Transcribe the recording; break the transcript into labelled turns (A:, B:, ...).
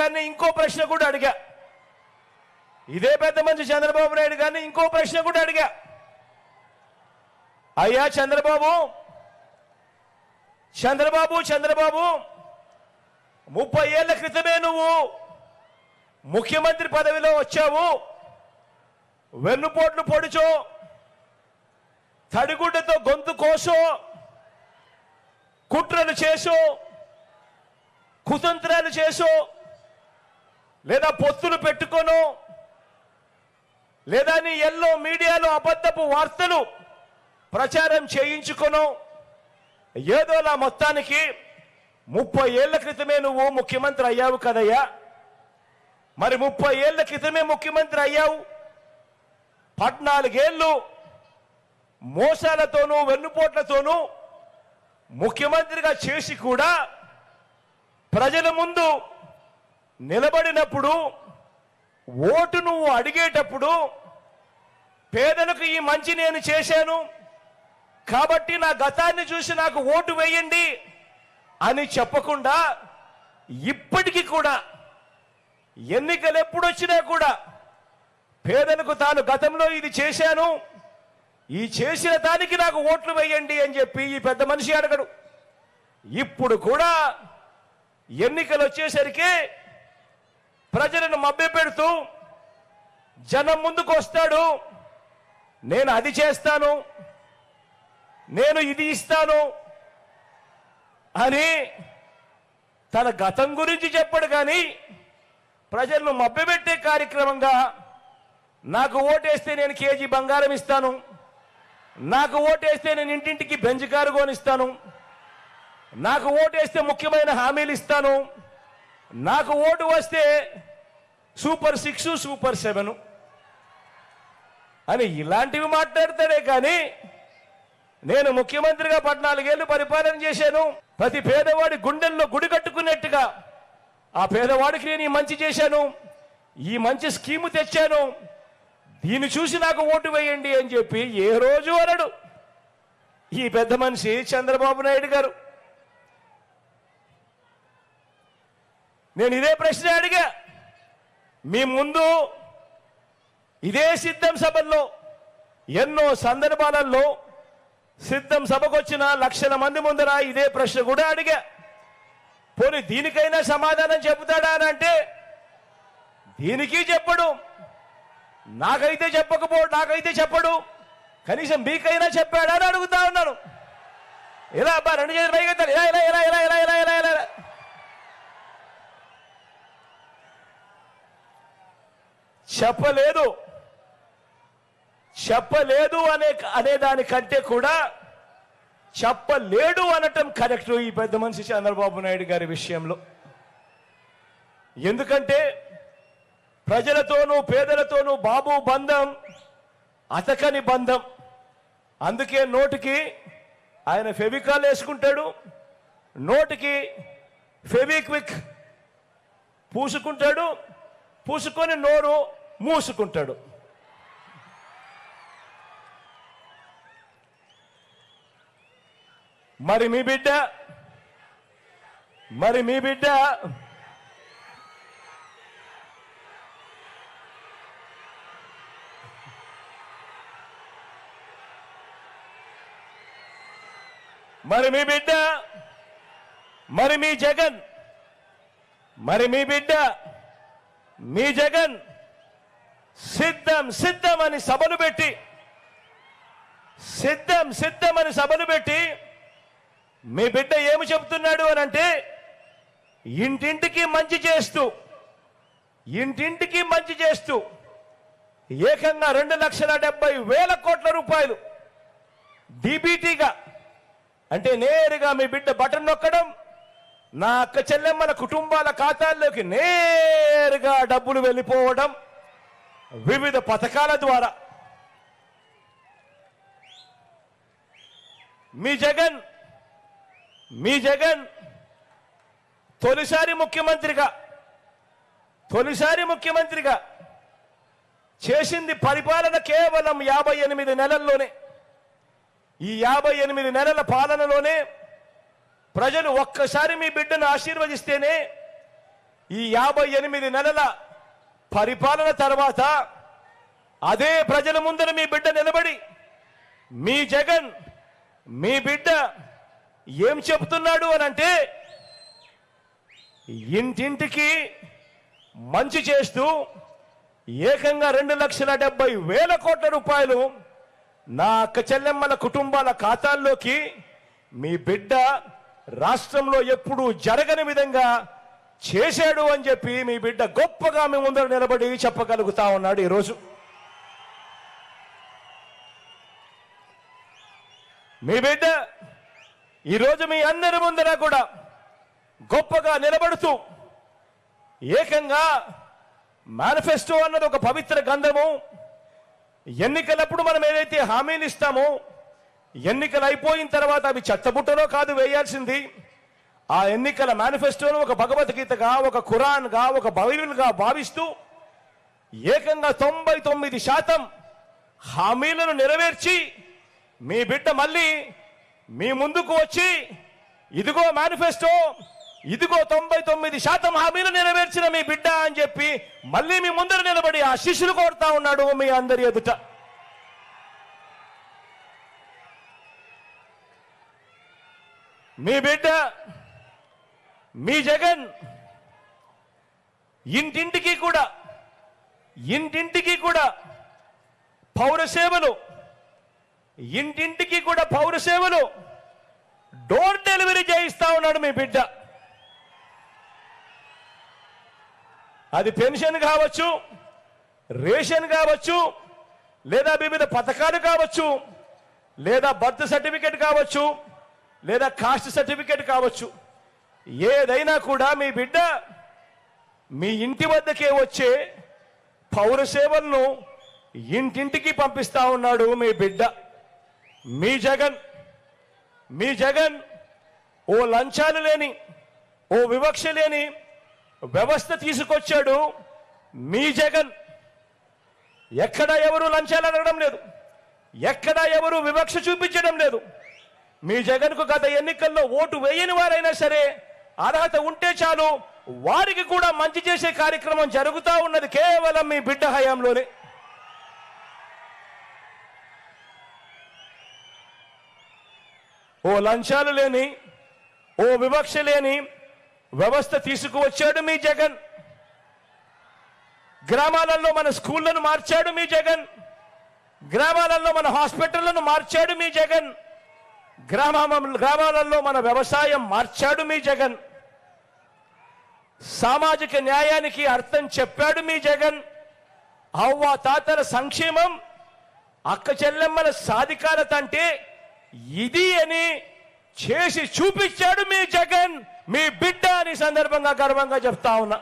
A: గారిని ఇంకో ప్రశ్న కూడా అడిగా. ఇదే పెద్ద మనిషి చంద్రబాబు నాయుడు గారిని ఇంకో ప్రశ్న కూడా అడిగా. అయ్యా చంద్రబాబు 30 ఏళ్ల క్రితమే నువ్వు ముఖ్యమంత్రి పదవిలో వచ్చావు. వెన్నుపోట్లు పొడిచో, తడిగుడ్డతో గొంతు కోసో, కుట్రలు చేసో, కుతంత్రాలు చేసో, లేదా పొత్తులు పెట్టుకోను, లేదా నీ ఎల్లో మీడియాలో అబద్ధపు వార్తలు ప్రచారం చేయించుకోను, ఏదోలా మొత్తానికి 30 ఏళ్ల క్రితమే నువ్వు ముఖ్యమంత్రి అయ్యావు కదయ్యా. మరి 30 ఏళ్ల క్రితమే ముఖ్యమంత్రి అయ్యావు. 14 ఏళ్ళు మోసాలతోనూ వెన్నుపోట్లతోనూ ముఖ్యమంత్రిగా చేసి కూడా ప్రజల ముందు నిలబడినప్పుడు, ఓటు నువ్వు అడిగేటప్పుడు పేదలకు ఈ మంచి నేను చేశాను కాబట్టి నా గతాన్ని చూసి నాకు ఓటు వేయండి అని చెప్పకుండా, ఇప్పటికీ కూడా ఎన్నికలు ఎప్పుడొచ్చినా కూడా పేదలకు తాను గతంలో ఇది చేశాను, ఈ చేసిన దానికి నాకు ఓట్లు వేయండి అని చెప్పి ఈ పెద్ద మనిషి అడగడు. ఇప్పుడు కూడా ఎన్నికలు వచ్చేసరికి ప్రజలను మభ్యపెడుతూ జనం ముందుకు వస్తాడు. నేను అది చేస్తాను, నేను ఇది ఇస్తాను అని తన గతం గురించి చెప్పడు. కానీ ప్రజలను మభ్యపెట్టే కార్యక్రమంగా నాకు ఓటేస్తే నేను కేజీ బంగారం ఇస్తాను, నాకు ఓటేస్తే నేను ఇంటింటికి బెంజ్ కారు కొనిస్తాను, నాకు ఓటేస్తే ముఖ్యమైన హామీలు ఇస్తాను, నాకు ఓటు వస్తే సూపర్ 6 సూపర్ 7 అని ఇలాంటివి మాట్లాడతాడే. కానీ నేను ముఖ్యమంత్రిగా 14 ఏళ్ళు పరిపాలన చేశాను, ప్రతి పేదవాడి గుండెల్లో గుడి కట్టుకున్నట్టుగా ఆ పేదవాడికి నేను ఈ మంచి చేశాను, ఈ మంచి స్కీము తెచ్చాను, దీన్ని చూసి నాకు ఓటు వేయండి అని చెప్పి ఏ రోజు అనడు ఈ పెద్ద మనిషి చంద్రబాబు నాయుడు గారు. నేను ఇదే ప్రశ్న అడిగా. మీ ముందు ఇదే సిద్ధం సభల్లో ఎన్నో సందర్భాలలో సిద్ధం సభకు వచ్చిన లక్షల మంది ముందర ఇదే ప్రశ్న కూడా అడిగా. పోనీ దీనికైనా సమాధానం చెబుతాడా అని అంటే దీనికి చెప్పడు, నాకైతే చెప్పడు, కనీసం మీకైనా చెప్పాడా అని అడుగుతా ఉన్నాను. ఇలా అబ్బా 2 చేతులు పైకెత్తాడు, ఇలా ఇలా ఇలా ఇలా ఇలా ఇలా ఇలా ఇలా చెప్పలేదు అనే దానికంటే కూడా చెప్పలేడు అనటం కరెక్ట్ ఈ పెద్ద మనిషి చంద్రబాబు నాయుడు గారి విషయంలో. ఎందుకంటే ప్రజలతోనూ పేదలతోనూ బాబు బంధం అతకని బంధం. అందుకే నోటికి ఆయన ఫెవికాల్ వేసుకుంటాడు, నోటికి ఫెవిక్విక్ పూసుకుంటాడు, పూసుకొని నోరు మూసుకుంటాడు. మరి మీ బిడ్డ మీ జగన్ సిద్ధం అని సభలు పెట్టి మీ బిడ్డ ఏమి చెబుతున్నాడు అని అంటే ఇంటింటికి మంచి చేస్తూ ఏకంగా 2,70,000 కోట్ల రూపాయలు డీబీటీగా, అంటే నేరుగా మీ బిడ్డ బటన్ నొక్కడం, నా అక్క చెల్లెమ్మల కుటుంబాల ఖాతాల్లోకి నేరుగా డబ్బులు వెళ్ళిపోవడం వివిధ పథకాల ద్వారా. మీ జగన్ తొలిసారి ముఖ్యమంత్రిగా చేసింది పరిపాలన కేవలం 58 నెలల్లోనే. ఈ 58 నెలల పాలనలోనే ప్రజలు ఒక్కసారి మీ బిడ్డను ఆశీర్వదిస్తేనే ఈ 58 నెలల పరిపాలన తర్వాత అదే ప్రజల ముందర మీ బిడ్డ నిలబడి మీ జగన్ మీ బిడ్డ ఏం చెప్తున్నాడు అనంటే ఇంటింటికి మంచి చేస్తూ ఏకంగా 2,70,000 కోట్ల రూపాయలు నా అక్క చెల్లెమ్మల కుటుంబాల ఖాతాల్లోకి మీ బిడ్డ రాష్ట్రంలో ఎప్పుడూ జరగని విధంగా చేశాడు అని చెప్పి మీ బిడ్డ గొప్పగా మీ ముందర నిలబడి చెప్పగలుగుతా ఉన్నాడు ఈరోజు. మీ బిడ్డ ఈరోజు మీ అందరి ముందర కూడా గొప్పగా నిలబడుతూ ఏకంగా మేనిఫెస్టో అన్నది ఒక పవిత్ర గ్రంథము. ఎన్నికలప్పుడు మనం ఏదైతే హామీలు ఇస్తామో ఎన్నికలు అయిపోయిన తర్వాత అవి చెత్తబుట్టలో కాదు వేయాల్సింది. ఆ ఎన్నికల మేనిఫెస్టోను ఒక భగవద్గీతగా, ఒక ఖురాన్గా, ఒక బైబిల్గా భావిస్తూ ఏకంగా 99% హామీలను నెరవేర్చి మీ బిడ్డ మళ్ళీ మీ ముందుకు వచ్చి ఇదిగో మేనిఫెస్టో, ఇదిగో 99% హామీలు నెరవేర్చిన మీ బిడ్డ అని చెప్పి మళ్ళీ మీ ముందర నిలబడి ఆశీస్సులు కోరుతా ఉన్నాడు మీ అందరి ఎదుట. మీ బిడ్డ మీ జగన్ ఇంటింటికి కూడా పౌర సేవలు, ఇంటింటికి కూడా పౌర సేవలు డోర్ డెలివరీ చేయిస్తా ఉన్నాడు మీ బిడ్డ. అది పెన్షన్ కావచ్చు, రేషన్ కావచ్చు, లేదా వివిధ పథకాలు కావచ్చు, లేదా బర్త్ సర్టిఫికెట్ కావచ్చు, లేదా కాస్ట్ సర్టిఫికెట్ కావచ్చు, ఏదైనా కూడా మీ బిడ్డ మీ ఇంటి వద్దకే వచ్చే పౌర సేవలను ఇంటింటికి పంపిస్తా ఉన్నాడు మీ బిడ్డ. మీ జగన్ ఓ లంచాలు లేని, ఓ వివక్ష లేని వ్యవస్థ తీసుకొచ్చాడు. మీ జగన్ ఎక్కడ ఎవరు లంచాలు అడగడం లేదు, ఎక్కడ ఎవరు వివక్ష చూపించడం లేదు. మీ జగన్కు గత ఎన్నికల్లో ఓటు వేయని వారైనా సరే అర్హత ఉంటే చాలు, వారికి కూడా మంచి చేసే కార్యక్రమం జరుగుతూ ఉన్నది కేవలం మీ బిడ్డ హయాంలోనే. ఓ లంచాలు లేని, ఓ వివక్ష లేని వ్యవస్థ తీసుకువచ్చాడు మీ జగన్. గ్రామాలలో మన స్కూళ్లను మార్చాడు మీ జగన్. గ్రామాలలో మన హాస్పిటళ్లను మార్చాడు మీ జగన్. గ్రామాలలో మన వ్యవసాయం మార్చాడు మీ జగన్. సామాజిక న్యాయానికి అర్థం చెప్పాడు మీ జగన్. అవ్వ తాతల సంక్షేమం, అక్క చెల్లెమ్మల సాధికారత అంటే ఇది అని చేసి చూపించాడు మీ జగన్. మీ బిడ్డ అని సందర్భంగా గర్వంగా చెప్తా ఉన్నా.